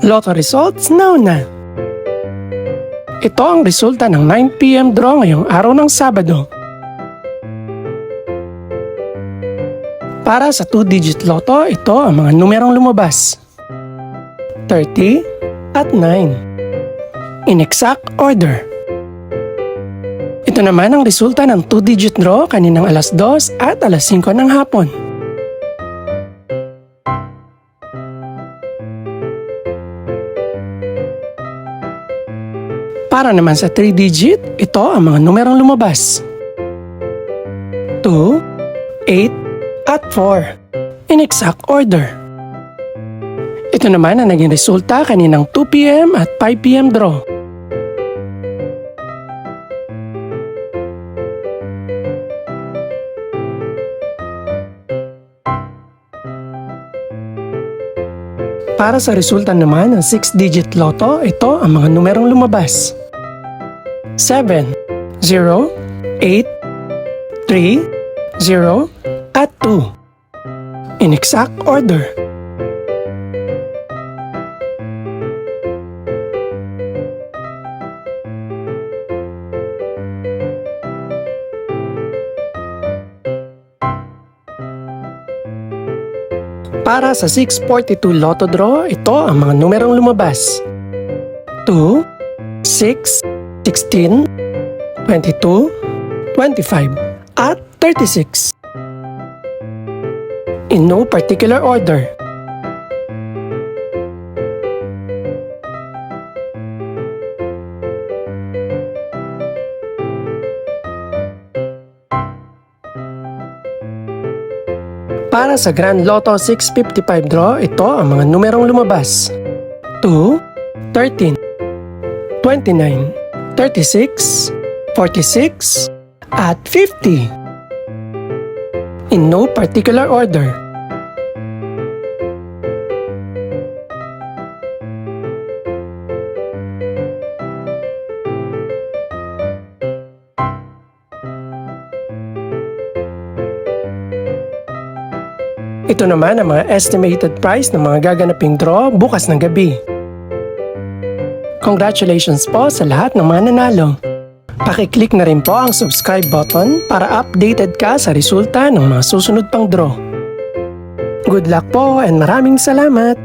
Lotto results now na. Ito ang resulta ng 9 PM draw ngayong araw ng Sabado. Para sa 2-digit lotto, ito ang mga numerong lumabas. 30 at 9. In exact order. Ito naman ang resulta ng 2-digit draw kaninang alas 2 at alas 5 ng hapon. Para naman sa 3-digit, ito ang mga numerong lumabas. 2, 8, at 4. In exact order. Ito naman ang naging resulta kaninang 2 PM at 5 PM draw. Para sa resulta naman ng 6-digit lotto, ito ang mga numerong lumabas. 7, 0, 8, 3, 0, at 2. In exact order. Para sa 642 Lotto Draw, ito ang mga numerong lumabas. 2, 6, 16, 22, 25, at 36. In no particular order. Para sa Grand Lotto 655 draw, ito ang mga numerong lumabas. 2, 13, 29, 36, 46, at 50. In no particular order. Ito naman ang mga estimated price ng mga gaganaping draw bukas ng gabi. Congratulations po sa lahat ng mga nanalo. Pakiclick na rin po ang subscribe button para updated ka sa resulta ng mga susunod pang draw. Good luck po and maraming salamat!